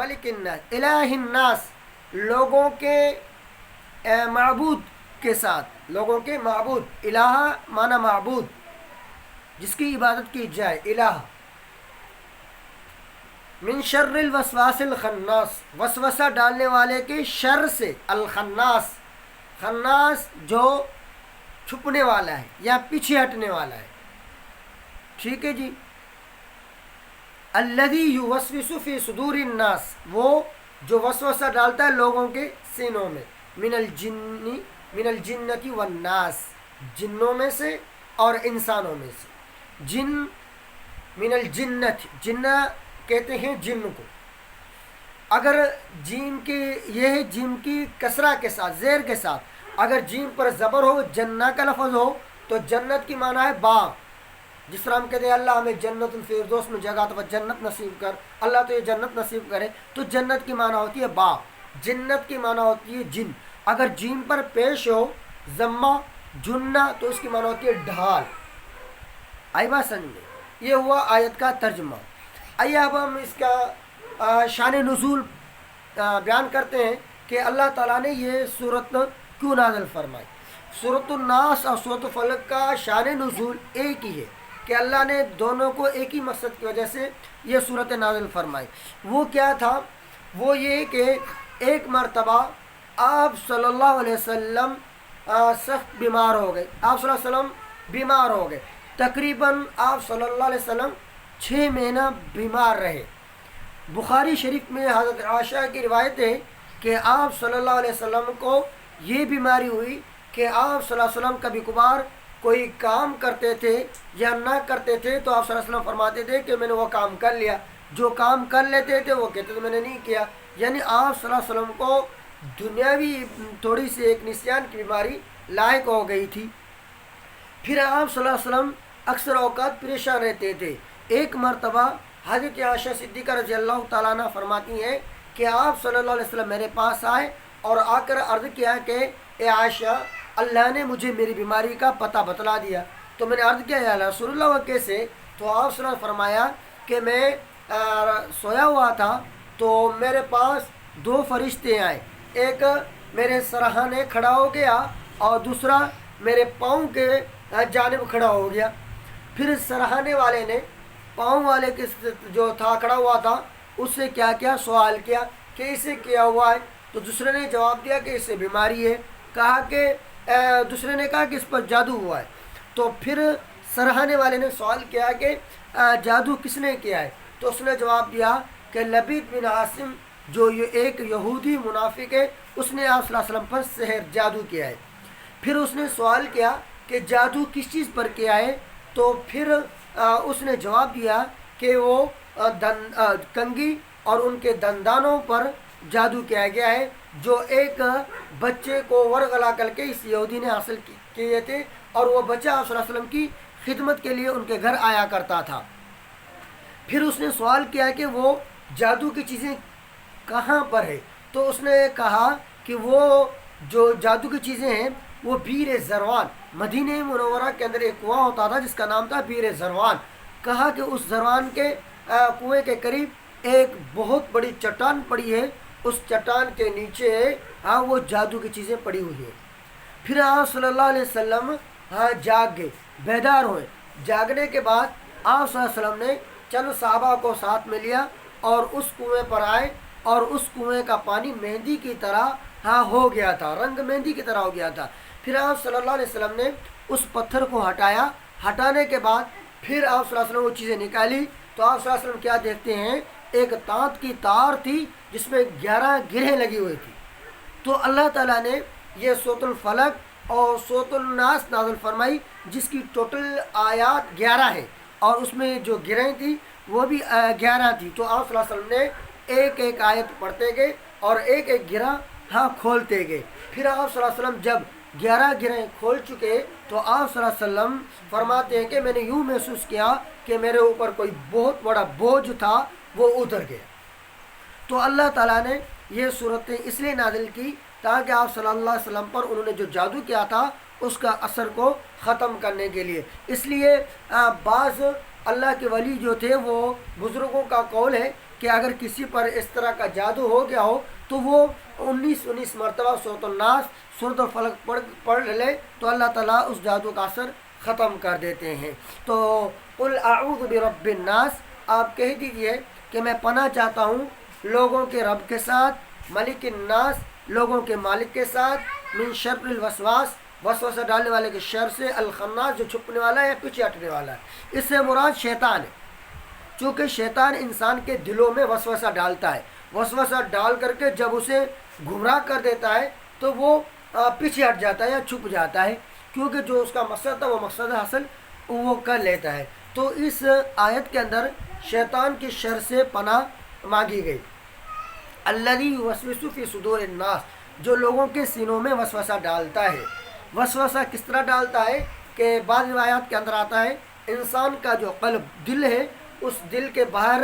ملک الناس، الہ الناس، لوگوں کے معبود کے ساتھ، لوگوں کے معبود، الہ معنی معبود جس کی عبادت کی جائے، الہ، من شر الوسواس الخناس، وسوسہ ڈالنے والے کے شر سے، الخناس، خناس جو چھپنے والا ہے یا پیچھے ہٹنے والا ہے، ٹھیک ہے جی. الذی یوسوس فی صدور الناس، وہ جو وسوسہ ڈالتا ہے لوگوں کے سینوں میں، من الجنۃ والناس، جنوں میں سے اور انسانوں میں سے. جن، من الجنت، جنہ کہتے ہیں جن کو. اگر جیم کی، یہ ہے جیم کی کسرہ کے ساتھ، زیر کے ساتھ، اگر جیم پر زبر ہو، جنہ کا لفظ ہو تو جنت کی معنی ہے باغ. جس طرح ہم کہتے ہیں اللہ ہمیں جنت الفردوس میں جگہ تو جنت نصیب کر، اللہ تو یہ جنت نصیب کرے، تو جنت کی معنی ہوتی ہے باغ، جنت کی معنی ہوتی ہے جن. اگر جیم پر پیش ہو ضمہ جنہ تو اس کی معنی ہوتی ہے ڈھال. آئی بات سمجھ میں؟ یہ ہوا آیت کا ترجمہ. آئیے اب ہم اس کا شان نزول بیان کرتے ہیں کہ اللہ تعالیٰ نے یہ صورت کیوں نازل فرمائی. سورۃ الناس اور سورۃ الفلق کا شان نزول ایک ہی ہے کہ اللہ نے دونوں کو ایک ہی مقصد کی وجہ سے یہ صورت نازل فرمائی. وہ کیا تھا؟ وہ یہ کہ ایک مرتبہ آپ صلی اللہ علیہ وسلم سخت بیمار ہو گئے. آپ صلی اللہ علیہ وسلم بیمار ہو گئے، تقریباً آپ صلی اللہ علیہ وسلم 6 مہینہ بیمار رہے. بخاری شریف میں حضرت عائشہ کی روایت ہے کہ آپ صلی اللہ علیہ وسلم کو یہ بیماری ہوئی کہ آپ صلی اللہ علیہ وسلم کبھی کبھار کوئی کام کرتے تھے یا نہ کرتے تھے تو آپ صلی اللہ علیہ وسلم فرماتے تھے کہ میں نے وہ کام کر لیا، جو کام کر لیتے تھے وہ کہتے تھے میں نے نہیں کیا. یعنی آپ صلی اللہ علیہ وسلم کو دنیاوی تھوڑی سی ایک نسیان کی بیماری لاحق ہو گئی تھی. پھر آپ صلی اللہ علیہ وسلم اکثر اوقات پریشان رہتے تھے. ایک مرتبہ حضرت عائشہ صدیقہ رضی اللہ تعالیٰ عنہ فرماتی ہیں کہ آپ صلی اللہ علیہ وسلم میرے پاس آئے اور آ کر عرض کیا کہ اے عائشہ، اللہ نے مجھے میری بیماری کا پتہ بتلا دیا. تو میں نے عرض کیا یا رسول اللہ وہ کیسے؟ تو آپ صلی اللہ علیہ وسلم فرمایا کہ میں سویا ہوا تھا تو میرے پاس 2 فرشتے آئے، ایک میرے سرہانے کھڑا ہو گیا اور دوسرا میرے پاؤں کے جانب کھڑا ہو گیا. پھر سرہانے والے نے پاؤں والے کے جو تھا کھڑا ہوا تھا اس سے کیا کیا سوال کیا کہ اسے کیا ہوا ہے؟ تو دوسرے نے جواب دیا کہ اس سے بیماری ہے. کہا کہ دوسرے نے کہا کہ اس پر جادو ہوا ہے. تو پھر سرہانے والے نے سوال کیا کہ جادو کس نے کیا ہے؟ تو اس نے جواب دیا کہ لبید بن عاصم جو یہ ایک یہودی منافق ہے اس نے آپ صلی اللہ علیہ وسلم پر سحر جادو کیا ہے. پھر اس نے سوال کیا کہ جادو کس چیز پر کیا ہے؟ تو پھر اس نے جواب دیا کہ وہ کنگھی اور ان کے دندانوں پر جادو کیا گیا ہے جو ایک بچے کو ورغلا کر کے اس یہودی نے حاصل کیے تھے، اور وہ بچہ آپ صلی اللہ علیہ وسلم کی خدمت کے لیے ان کے گھر آیا کرتا تھا. پھر اس نے سوال کیا کہ وہ جادو کی چیزیں کہاں پر ہے؟ تو اس نے کہا کہ وہ جو جادو کی چیزیں ہیں وہ بیر زروان، مدینہ منورہ کے اندر ایک کنواں ہوتا تھا جس کا نام تھا بیر زروان. کہا کہ اس زروان کے کنویں کے قریب ایک بہت بڑی چٹان پڑی ہے، اس چٹان کے نیچے وہ جادو کی چیزیں پڑی ہوئی ہیں. پھر آپ صلی اللہ علیہ وسلم جاگ گئے، بیدار ہوئے. جاگنے کے بعد آپ صلی اللہ علیہ وسلم نے چند صحابہ کو ساتھ میں لیا اور اس کنویں پر آئے، اور اس کنویں کا پانی مہندی کی طرح ہو گیا تھا، رنگ مہندی کی طرح ہو گیا تھا. پھر آپ صلی اللہ علیہ وسلم نے اس پتھر کو ہٹایا. ہٹانے کے بعد پھر آپ صلی اللہ علیہ وسلم وہ چیزیں نکالی تو آپ صلی اللہ علیہ وسلم کیا دیکھتے ہیں؟ ایک تانت کی تار تھی جس میں 11 گرہیں لگی ہوئی تھی. تو اللہ تعالیٰ نے یہ سورۃ الفلق اور سورۃ الناس نازل فرمائی جس کی ٹوٹل آیات 11 ہے، اور اس میں جو گرہیں تھی وہ بھی 11 تھی. تو آپ صلی اللہ علیہ وسلم نے ایک ایک آیت پڑھتے گئے اور ایک ایک گرہ کھولتے گئے. پھر آپ صلی اللہ علیہ وسلم جب 11 گرہیں کھول چکے تو آپ صلی اللہ علیہ وسلم فرماتے ہیں کہ میں نے یوں محسوس کیا کہ میرے اوپر کوئی بہت بڑا بوجھ تھا وہ اتر گیا. تو اللہ تعالیٰ نے یہ صورتیں اس لیے نازل کی تاکہ آپ صلی اللہ علیہ وسلم پر انہوں نے جو جادو کیا تھا اس کا اثر کو ختم کرنے کے لیے. اس لیے بعض اللہ کے ولی جو تھے وہ بزرگوں کا قول ہے کہ اگر کسی پر اس طرح کا جادو ہو گیا ہو تو وہ 19 مرتبہ سورۃ الناس سورۃ الفلق پڑھ لے تو اللہ تعالیٰ اس جادو کا اثر ختم کر دیتے ہیں۔ تو قل اعوذ برب الناس، آپ کہہ دیجئے کہ میں پناہ چاہتا ہوں لوگوں کے رب کے ساتھ، ملک الناس لوگوں کے مالک کے ساتھ، من شر الوسواس وسوسہ ڈالنے والے کے شر سے، الخناس جو چھپنے والا ہے یا پیچھے ہٹنے والا ہے۔ اس سے مراد شیطان ہے، چونکہ شیطان انسان کے دلوں میں وسوسہ ڈالتا ہے، وسوسہ ڈال کر کے جب اسے گمراہ کر دیتا ہے تو وہ پیچھے ہٹ جاتا ہے یا چھپ جاتا ہے، کیونکہ جو اس کا مقصد تھا وہ مقصد حاصل وہ کر لیتا ہے۔ تو اس آیت کے اندر شیطان کی شر سے پناہ مانگی گئی۔ الذی یوسوس فی صدور الناس، جو لوگوں کے سینوں میں وسوسہ ڈالتا ہے۔ وسوسہ کس طرح ڈالتا ہے کہ بعض روایات کے اندر آتا ہے انسان کا جو قلب دل ہے اس دل کے باہر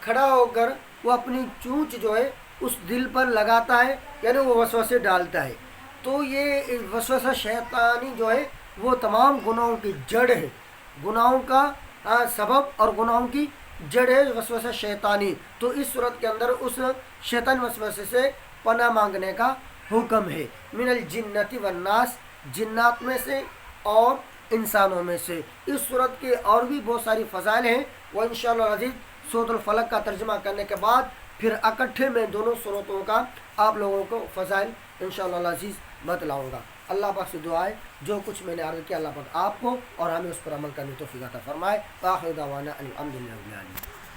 کھڑا ہو کر وہ اپنی چونچ جو ہے اس دل پر لگاتا ہے، یعنی وہ وسوسے ڈالتا ہے۔ تو یہ وسوسہ شیطانی جو ہے وہ تمام گناہوں کی جڑ ہے، گناہوں کا سبب اور گناہوں کی جڑ ہے وسوسہ شیطانی۔ تو اس صورت کے اندر اس شیطان وسوسے سے پناہ مانگنے کا حکم ہے۔ من الجنت والناس، جنات میں سے اور انسانوں میں سے۔ اس صورت کے اور بھی بہت ساری فضائل ہیں، وہ انشاءاللہ العزیز سورۃ الفلق کا ترجمہ کرنے کے بعد پھر اکٹھے میں دونوں صورتوں کا آپ لوگوں کو فضائل انشاءاللہ العزیز بتلاؤں گا۔ اللہ پاک سے دعا ہے جو کچھ میں نے عرض کیا اللہ پاک آپ کو اور ہمیں اس پر عمل کرنے کی توفیق عطا فرمائے۔ آخر دعوانا الحمدللہ رب العالمین۔